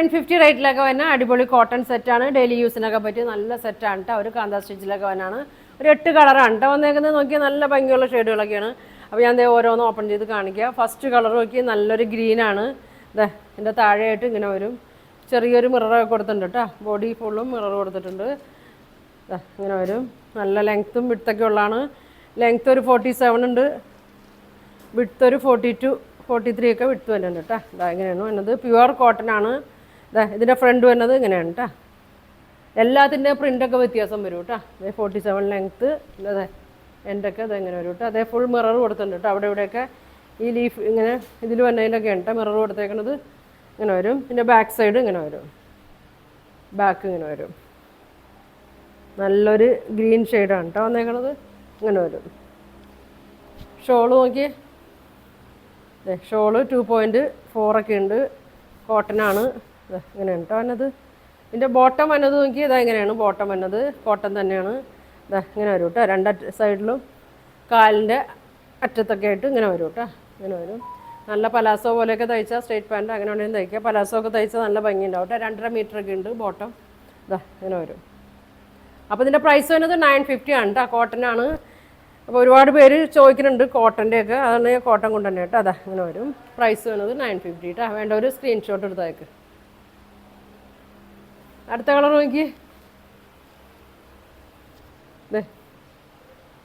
950 റേറ്റിലൊക്കെ വന്നാൽ അടിപൊളി കോട്ടൺ സെറ്റാണ്. ഡെയിലി യൂസിനൊക്കെ പറ്റിയ നല്ല സെറ്റാണ് കേട്ടോ. ഒരു കാന്താ സ്റ്റിച്ചിലൊക്കെ വന്നാണ്. ഒരു 8 കളറാണ് കേട്ടോ വന്നേക്കുന്നത്. നോക്കിയാൽ നല്ല ഭംഗിയുള്ള ഷെയ്ഡുകളൊക്കെയാണ്. അപ്പോൾ ഞാൻ ദേ ഓരോന്ന് ഓപ്പൺ ചെയ്ത് കാണിക്കുക. ഫസ്റ്റ് കളർ നോക്കി നല്ലൊരു ഗ്രീനാണ്. ഇതാ ഇതിൻ്റെ താഴെയായിട്ട് ഇങ്ങനെ വരും. ചെറിയൊരു മിററൊക്കെ കൊടുത്തിട്ടുണ്ട് കേട്ടോ. ബോഡി ഫുള്ളും മിറർ കൊടുത്തിട്ടുണ്ട്. ഇങ്ങനെ വരും. നല്ല ലെങ്ത്തും വിഡ്ത്തൊക്കെ ഉള്ളതാണ്. ലെങ്ത്ത് ഒരു 47 ഉണ്ട്. വിഡ്ത്ത് ഒരു 42 43 ഒക്കെ വിഡ്ത്ത് വരുന്നുണ്ട് കേട്ടോ. ഇതാ ഇങ്ങനെയാണ് വരുന്നത്. പ്യുവർ കോട്ടൺ ആണ്. ഇതാ ഇതിൻ്റെ ഫ്രണ്ട് വരുന്നത് ഇങ്ങനെയാണ് കേട്ടോ. എല്ലാത്തിൻ്റെ പ്രിൻ്റൊക്കെ വ്യത്യാസം വരും കേട്ടോ. അതേ 47 ലെങ്ത്ത്. അതെ എൻ്റെയൊക്കെ അതെങ്ങനെ വരും കേട്ടോ. അതേ ഫുൾ മിറർ കൊടുത്തിട്ടുണ്ട് കേട്ടോ. അവിടെ ഇവിടെയൊക്കെ ഈ ലീഫ് ഇങ്ങനെ ഇതിൽ വന്നതിലൊക്കെ ഉണ്ട് മിറർ കൊടുത്തേക്കുന്നത്. ഇങ്ങനെ വരും. പിന്നെ ബാക്ക് സൈഡ് ഇങ്ങനെ വരും. ബാക്ക് ഇങ്ങനെ വരും. നല്ലൊരു ഗ്രീൻ ഷെയ്ഡാണ് കേട്ടോ വന്നേക്കണത്. ഇങ്ങനെ വരും. ഷോള് നോക്കിയേ. ഷോള് 2.4 ഒക്കെ ഉണ്ട്. കോട്ടനാണ്. ഇങ്ങനെയാണ് കേട്ടോ വന്നത്. ഇതിൻ്റെ ബോട്ടം വന്നത് നോക്കി ഇതാ ഇങ്ങനെയാണ് ബോട്ടം വന്നത്. കോട്ടൺ തന്നെയാണ്. ഇതാ ഇങ്ങനെ വരും കേട്ടോ. രണ്ട് സൈഡിലും കാലിൻ്റെ അറ്റത്തൊക്കെ ആയിട്ട് ഇങ്ങനെ വരും കേട്ടോ. ഇങ്ങനെ വരും. നല്ല പലാസോ പോലെയൊക്കെ തയ്ച്ചാൽ സ്ട്രേറ്റ് പാൻറ്റ് അങ്ങനെ ഉണ്ടെങ്കിൽ തയ്ക്കുക. പലാസോ ഒക്കെ തയ്ച്ചാൽ നല്ല ഭംഗിയുണ്ടാവും കേട്ടോ. 2.5 മീറ്ററൊക്കെ ഉണ്ട് ബോട്ടം. ഇതാ ഇങ്ങനെ വരും. അപ്പോൾ ഇതിൻ്റെ പ്രൈസ് വരുന്നത് 950 ആണ് കേട്ടോ. കോട്ടനാണ്. അപ്പോൾ ഒരുപാട് പേര് ചോദിക്കുന്നുണ്ട് കോട്ടൻ്റെയൊക്കെ. അതാണ് ഞാൻ കോട്ടൺ കൊണ്ട് തന്നെ കേട്ടോ. അതാ ഇങ്ങനെ വരും. പ്രൈസ് വരുന്നത് 950 കേട്ടോ. വേണ്ട ഒരു സ്ക്രീൻഷോട്ട് എടുത്തേക്ക്. അടുത്ത കളർ നോക്കി.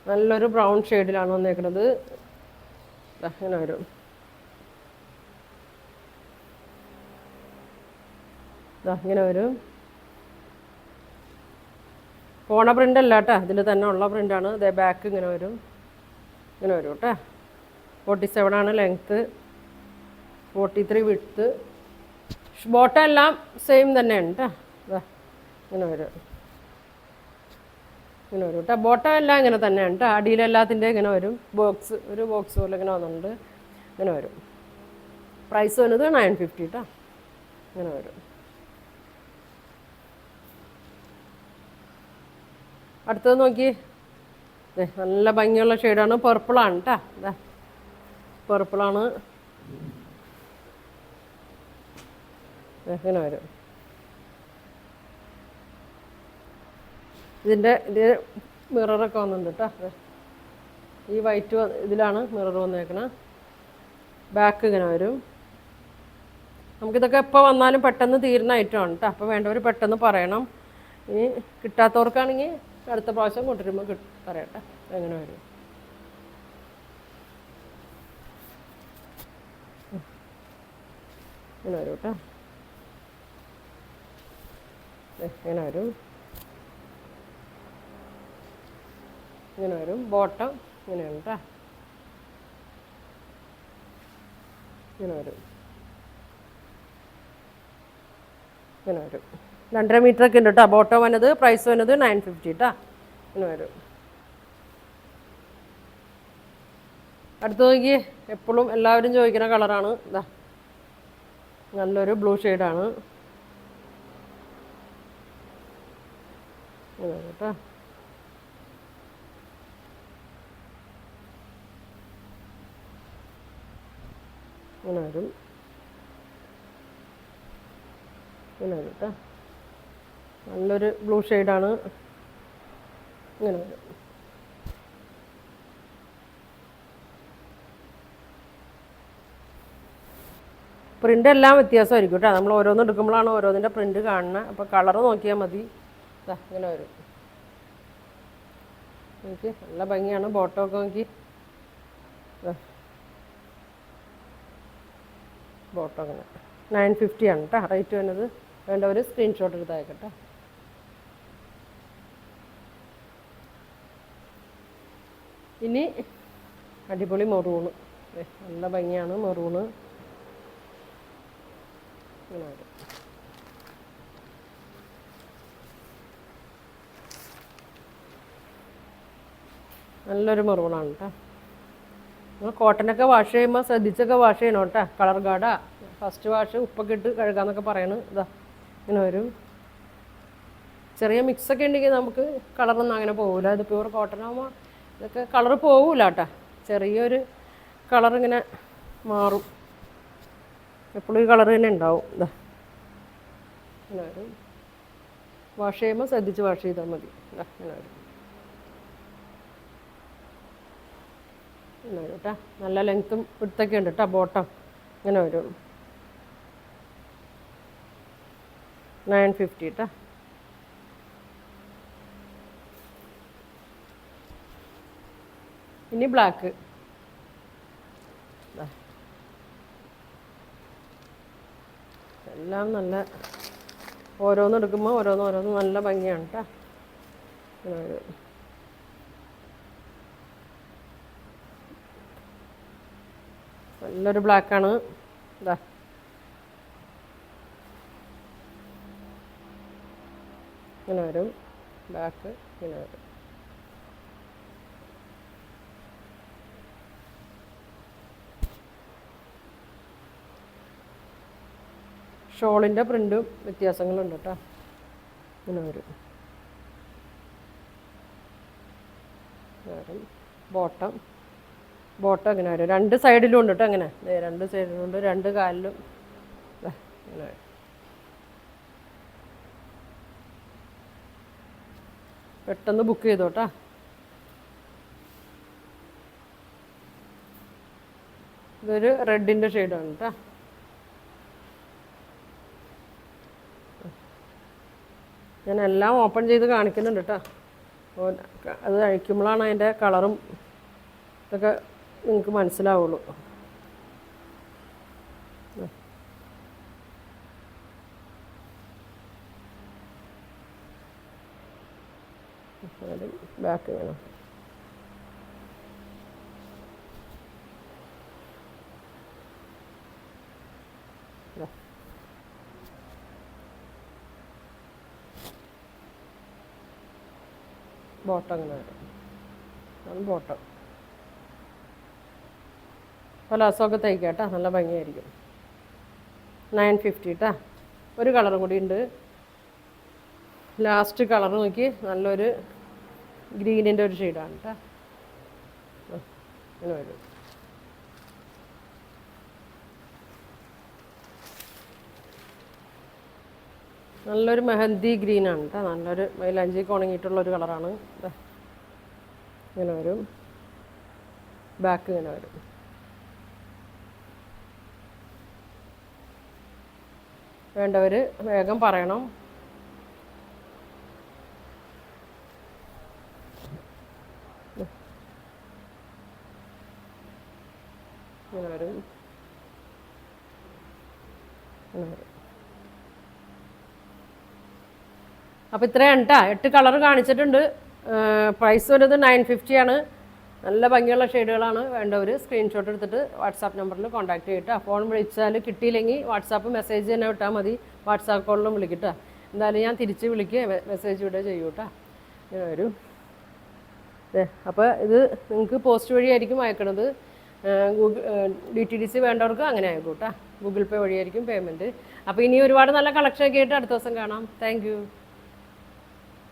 നല്ലൊരു ബ്രൗൺ ഷെയ്ഡിലാണ് വന്നേക്കുന്നത്. ഇങ്ങനെ വരും. ഇങ്ങനെ വരും. പോണ പ്രിൻ്റ് അല്ല കേട്ടോ. ഇതിൽ തന്നെ ഉള്ള പ്രിൻ്റാണ്. ഇതേ ബാക്ക് ഇങ്ങനെ വരും. ഇങ്ങനെ വരും കേട്ടോ. 47 ആണ് ലെങ്ത്ത്. 43 വിഡ്ത്ത്. ബോട്ടം എല്ലാം സെയിം തന്നെയാണ് കേട്ടോ. ഇങ്ങനെ വരും. ഇങ്ങനെ വരും കേട്ടോ. ബോട്ടം എല്ലാം ഇങ്ങനെ തന്നെയാണ് കേട്ടോ. അടിയിലെല്ലാത്തിൻ്റെ ഇങ്ങനെ വരും. ഒരു ബോക്സ് പോലെ ഇങ്ങനെ വന്നിട്ടുണ്ട്. ഇങ്ങനെ വരും. പ്രൈസ് വരുന്നത് 950 കേട്ടോ. ഇങ്ങനെ വരും. അടുത്തത് നോക്കി. നല്ല ഭംഗിയുള്ള ഷെയ്ഡാണ്. പർപ്പിളാണ് കേട്ടോ. ഇതാ പർപ്പിളാണ്. ഇങ്ങനെ വരും. ഇത് മിററൊക്കെ വന്നിട്ടുണ്ട് കേട്ടോ. ഈ വൈറ്റ് ഇതിലാണ് മിറർ വന്നേക്കണത്. ബാക്ക് ഇങ്ങനെ വരും. നമുക്കിതൊക്കെ എപ്പോൾ വന്നാലും പെട്ടെന്ന് തീരുന്ന ഐറ്റമാണ് കേട്ടോ. അപ്പോൾ വേണ്ടവർ പെട്ടെന്ന് പറയണം. ഇനി കിട്ടാത്തവർക്കാണെങ്കിൽ അടുത്ത പ്രാവശ്യം കൊണ്ടുവരുമ്പോൾ പറയട്ടെ. എങ്ങനെ വരും. ഇങ്ങനെ വരും കേട്ടോ. ഇങ്ങനെ വരും. ഇങ്ങനെ വരും. ബോട്ടം ഇങ്ങനെയാണ് കേട്ടോ. ഇങ്ങനെ വരും. ഇങ്ങനെ വരും. 2.5 മീറ്ററൊക്കെ ഉണ്ട് കേട്ടോ. ബോട്ടം വന്നത്. പ്രൈസ് വന്നത് 950 കേട്ടോ. ഇങ്ങനെ വരും. അടുത്ത് നോക്കി. എപ്പോഴും എല്ലാവരും ചോദിക്കുന്ന കളറാണ്. ഇതാ നല്ലൊരു ബ്ലൂ ഷെയ്ഡാണ്. ഇങ്ങനെ വരും കേട്ടോ. ഇങ്ങനെ വരും. ഇങ്ങനെ വരും കേട്ടോ. നല്ലൊരു ബ്ലൂ ഷെയ്ഡാണ്. ഇങ്ങനെ വരും. പ്രിൻ്റ് എല്ലാം വ്യത്യാസമായിരിക്കും കേട്ടോ. നമ്മൾ ഓരോന്ന് എടുക്കുമ്പോഴാണ് ഓരോന്നിൻ്റെ പ്രിൻ്റ് കാണുന്നത്. അപ്പോൾ കളറ് നോക്കിയാൽ മതി. ഇങ്ങനെ വരും. നോക്കി നല്ല ഭംഗിയാണ്. ബോട്ടമൊക്കെ നോക്കി. ബോട്ടം അങ്ങനെ 950 ആണ് കേട്ടോ റേറ്റ് വരുന്നത്. വേണ്ട ഒരു സ്ക്രീൻഷോട്ട് എടുത്തയക്കട്ടെ. ഇനി അടിപൊളി മെറൂണ്. നല്ല ഭംഗിയാണ് മെറൂണ്. ഇങ്ങനെ വരും. നല്ലൊരു മെറൂണാണ് കേട്ടോ. നിങ്ങൾ കോട്ടനൊക്കെ വാഷ് ചെയ്യുമ്പോൾ ശ്രദ്ധിച്ചൊക്കെ വാഷ് ചെയ്യണം കേട്ടോ. കളർ ഗാർഡാ. ഫസ്റ്റ് വാഷ് ഉപ്പൊക്കെ ഇട്ട് കഴുകാമെന്നൊക്കെ പറയണത്. ഇതാ ഇങ്ങനെ വരും. ചെറിയ മിക്സൊക്കെ ഉണ്ടെങ്കിൽ നമുക്ക് കളറൊന്നും അങ്ങനെ പോകില്ല. ഇത് പ്യൂർ കോട്ടൺ ആകുമ്പോൾ ഇതൊക്കെ കളറ് പോകില്ല കേട്ടോ. ചെറിയൊരു കളറിങ്ങനെ മാറും. എപ്പോഴും ഈ കളർ തന്നെ ഉണ്ടാവും. ഇതാ ഇങ്ങനെ വരും. വാഷ് ചെയ്യുമ്പോൾ ശ്രദ്ധിച്ച് വാഷ് ചെയ്താൽ മതി. ഇങ്ങനെ വരും. ഇങ്ങനെ വരും കേട്ടോ. നല്ല ലെങ്ത്തും വിടുത്തൊക്കെ ഉണ്ട് കേട്ടോ. ബോട്ടം ഇങ്ങനെ വരും. 950 കേട്ടോ. ഇനി ബ്ലാക്ക്. എല്ലാം നല്ല ഓരോന്ന് എടുക്കുമ്പോൾ ഓരോന്ന് നല്ല ഭംഗിയാണ് കേട്ടോ. ഇങ്ങനെ വരും. നല്ലൊരു ബ്ലാക്കാണ്. ഇതാ ഇങ്ങനെ വരും. ബ്ലാക്ക് ഇങ്ങനെ വരും. ഷോളിൻ്റെ പ്രിൻറ്റും വ്യത്യാസങ്ങളുണ്ട് കേട്ടോ. ഇങ്ങനെ വരും. ബോട്ടം ഇങ്ങനെ വരും. 2 സൈഡിലും ഉണ്ട് കേട്ടോ. അങ്ങനെ 2 സൈഡിലും ഉണ്ട്. 2 കാലിലും ഇങ്ങനെ വരും. പെട്ടെന്ന് ബുക്ക് ചെയ്തോട്ടാ. ഇതൊരു റെഡിൻ്റെ ഷെയ്ഡാണ് കേട്ടോ. ഞാൻ എല്ലാം ഓപ്പൺ ചെയ്ത് കാണിക്കുന്നുണ്ട് കേട്ടോ. അത് അഴിക്കുമ്പോഴാണ് അതിൻ്റെ കളറും ഇതൊക്കെ നിങ്ങൾക്ക് മനസ്സിലാവുള്ളൂ. ബാക്ക് വേണം. ബോട്ടം അങ്ങനെ വരും. അത് ബോട്ടം പലാസമൊക്കെ തയ്ക്കാം കേട്ടോ. നല്ല ഭംഗിയായിരിക്കും. 950 കേട്ടോ. ഒരു കളറും കൂടി ഉണ്ട്. ലാസ്റ്റ് കളർ നോക്കി നല്ലൊരു ഗ്രീനിൻ്റെ ഒരു ഷെയ്ഡാണ് കേട്ടോ. ഇങ്ങനെ വരും. നല്ലൊരു മെഹന്തി ഗ്രീനാണ് കേട്ടോ. നല്ലൊരു മൈലാഞ്ചിക്ക് ഉണങ്ങിയിട്ടുള്ളൊരു കളറാണ്. ഇങ്ങനെ വരും. ബാക്ക് ഇങ്ങനെ വരും. വേണ്ടവർ വേഗം പറയണം. ഇങ്ങനെ വരും. ഇങ്ങനെ വരും. അപ്പോൾ ഇത്രയാണ് കേട്ടോ. 8 കളർ കാണിച്ചിട്ടുണ്ട്. പ്രൈസ് വരുന്നത് 950 ആണ്. നല്ല ഭംഗിയുള്ള ഷെയ്ഡുകളാണ്. വേണ്ടവർ സ്ക്രീൻഷോട്ട് എടുത്തിട്ട് വാട്സാപ്പ് നമ്പറിൽ കോൺടാക്ട് ചെയ്യട്ടോ. ഫോൺ വിളിച്ചാൽ കിട്ടിയില്ലെങ്കിൽ വാട്സാപ്പ് മെസ്സേജ് തന്നെ വിട്ടാൽ മതി. വാട്സാപ്പ് കോളിലും വിളിക്കട്ടോ. എന്തായാലും ഞാൻ തിരിച്ച് വിളിക്കുക, മെസ്സേജ് വിടുക ചെയ്യൂ കേട്ടോ. ഇങ്ങനെ വരും. അപ്പോൾ ഇത് നിങ്ങൾക്ക് പോസ്റ്റ് വഴിയായിരിക്കും അയക്കണത്. DTDC വേണ്ടവർക്ക് അങ്ങനെ ആയിക്കോട്ടെ. ഗൂഗിൾ പേ വഴിയായിരിക്കും പേയ്മെൻറ്റ്. അപ്പോൾ ഇനി ഒരുപാട് നല്ല കളക്ഷനൊക്കെ ആയിട്ട് അടുത്ത ദിവസം കാണാം. Thank you.